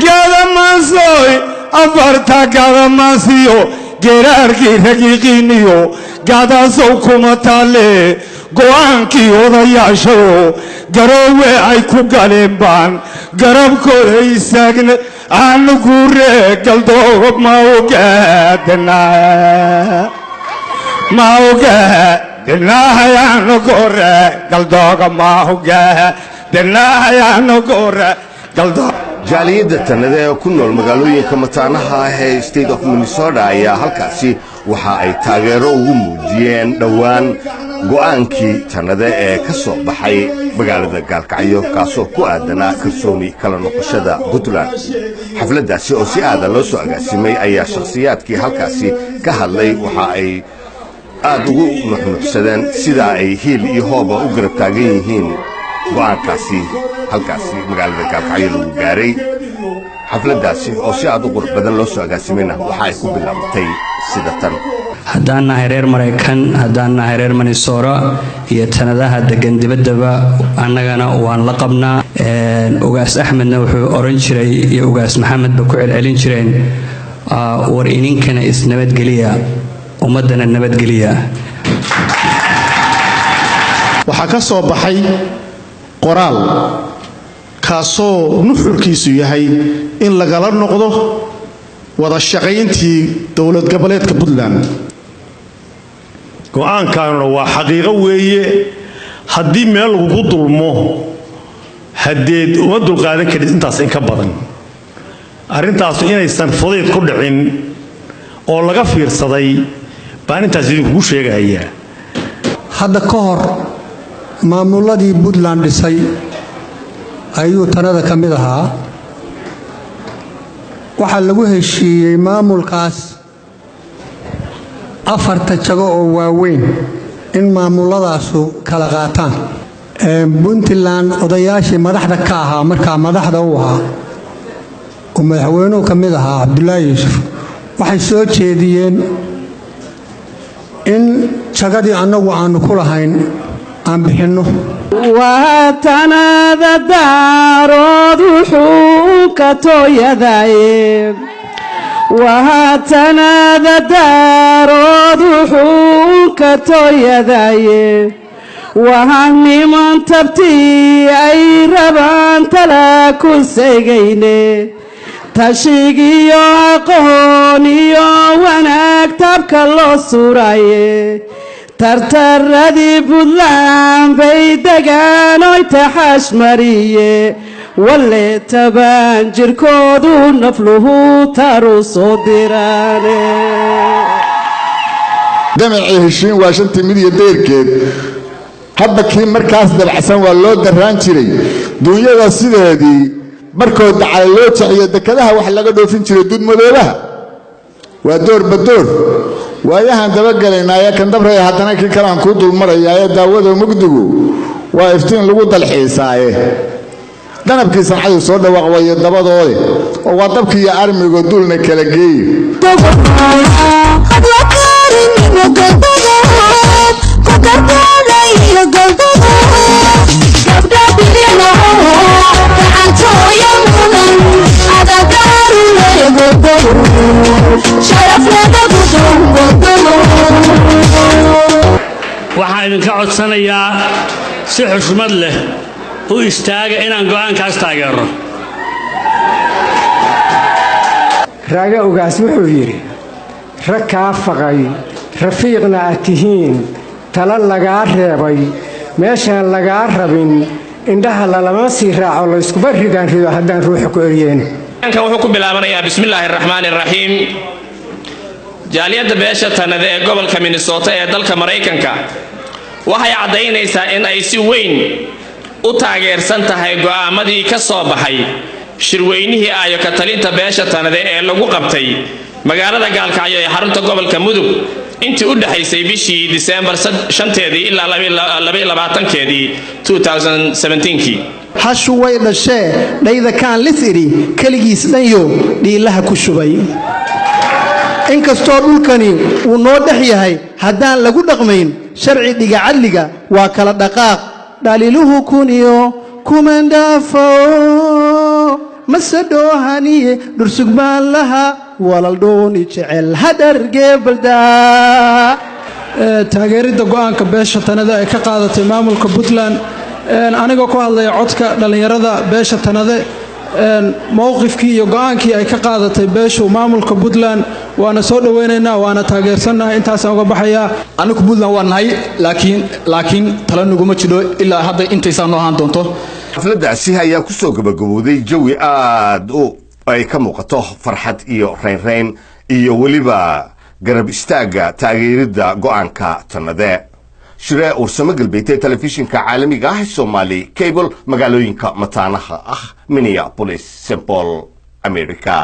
قدماسوي أفرتا قدماسيو جراركي رقيقينيو قداسوكم تالي قوانكي وضياشو قروي عيكو قلبان قربكو ريساقن أنا قوري قلدوك ما وقادنا ما وقادنا يا نقوري قلدوك ما وقادنا يا نقوري قلدوك jaaliyadda tanada ee ku nool magaalooyinka mataanaha ah ee state of Minnesota ayaa halkaasi waxa ay taageero ugu muujiyeen dhawaan go'aankii tanada ee ka soo baxay magaalada Gaalkacyo kaasoo ku aadanaa kalsooni kala noqoshada Puntland xafladaasi oo si aad loo soo agaasimay ayaa shakhsiyaadkii halkaasi ka hadlay waxa ay aad ugu nuxnuxsadeen sida ay hiil iyo hooba u garab taagan yihiin go'aankaasi halkaasi magaalada Gaalkacyo lagu gaaray xafladaasi oo si aad u qurux badan loo soo agaasimeyna waxa ay ku bilaabatay sida tan haddaan nahay reer Mareykan haddaan nahay reer Minnesota iyo tanadaha degan dibadaba annagana waan la qabnaa ugaas Axmedna wuxuu oran jiray iyo ugaas Maxamed ba ku celcelin jireen war ininkana isnabadgeliya ummadana nabadgeliya waxa ka soo baxay qoraal kaasoo nuxurkiisu yahay in lagala noqdo wada shaqayntii dawlad goboleedka Puntland go'aankaana waa xaqiiqo weeye haddii meel lagu dulmo hadeed uma dulqaadan karin intaas in ka badan arrintaas inaysan fudayd ku dhicin oo laga fiirsaday baan intaas idinku sheegayaa hadda ka hor maamuladii Puntland dhisay ayuu tanada ka mid ahaa waxa lagu heshiiyay maamulkaas afarta jago oo waaweyn in maamulladaasu kala qaataan Puntland odayaashii madaxda ka ahaa markaa madaxda u ahaa oo madaxweynuhu ka mid ahaa Cabdullaahi Yuusuf waxay soo jeediyeen in jagadii annagu aanu ku lahayn aan bixinno وهاتنا دارود وحوكة يدايب وهاتنا دارود وحوكة يدايب وهني من تبتي أي ربان تلاكو سيجيني تشيقي قهوني ونكتب كالله سوراي ترتردي بلان بيدقان ويتحاش مريه واللي تبان جركودو نفلوه تارو صدراني دمعي هشين واشنتي ميديا ديركيد هبا كي مركز دبعسان واللو دران جيري دنيا سيدي markoo dacay loo taxiyo dekadaha wax laga dhoofin jiray dud madoobaha waa door badoor waayahan daba galeynaa kan dabray haddana kii kale aan ku dul maraya daawada mugdigu waa iftiin lagu dalxiisaaye danabkii sancadu soo dhawaaqay dabadoode oo waa dabkii armiga dulna kala geeyay waxaan idinka codsanayaa si xushmad leh u istaaga inaan go'aankaas taageero raaga ugaas wuxuu yiri rag kaa faqay rafiiqna aad tihiin tala lagaa reebay meeshaan lagaa rabin indhaha lalama sii raaco la iskuba ridaan rido haddaan ruuxa ku eriyeen kan wuxuu ku bilaabanayaa bismillaahir rahmaanir rahiim jaaliyadda beesha tanada ee gobolka Minnesota ee dalka Mareykanka waxay cadeynaysaa in ay si weyn u taageersan tahay go'aamadii ka soo baxay shirweynihii ayo ka talinta beesha tanada ee lagu qabtay magaalada Gaalkacyo ee xarunta gobolka Mudug intii u dhaxaysay bishii December 5 ilaa 22 2017 hashu way dhashee dhayda kaan lis iri kaligiis dhanyo dhiilaha ku shubay inkastoo dhulkani uu noo dhex yahay haddaan lagu dhaqmayn sharci dhiga cadliga waa kala dhaqaaq dhaliluhu kuniyo kumandhaafo ma masadhoohaniye dhursug baan lahaa walal dhooni jecel hadhargee baldaa taageeridda go'aanka beesha tanade ay ka qaadatay maamulka puntland anigoo ku hadlaya codka dhallinyarada beesha tanade mowqifkii iyo go'aankii ay ka qaadatay beeshu maamulka puntland waana soo dhowaynaynaa waana taageersannahay intaasaan uga baxayaa anigu puntland waa nahay laakiin tala naguma jiro ilaa hadda intaysaa noo ahaan doonto xafladdaasi ayaa ku soo gabagabowday jawi aad ay ka muuqato farxad iyo raynrayn iyo weliba garab istaagga taageeridda go'aanka tanade shiree ursamo galbeedtay telefishinka caalamiga ah Somali Cable magaalooyinka mataanaha ah Minneapolis, St. Paul, America.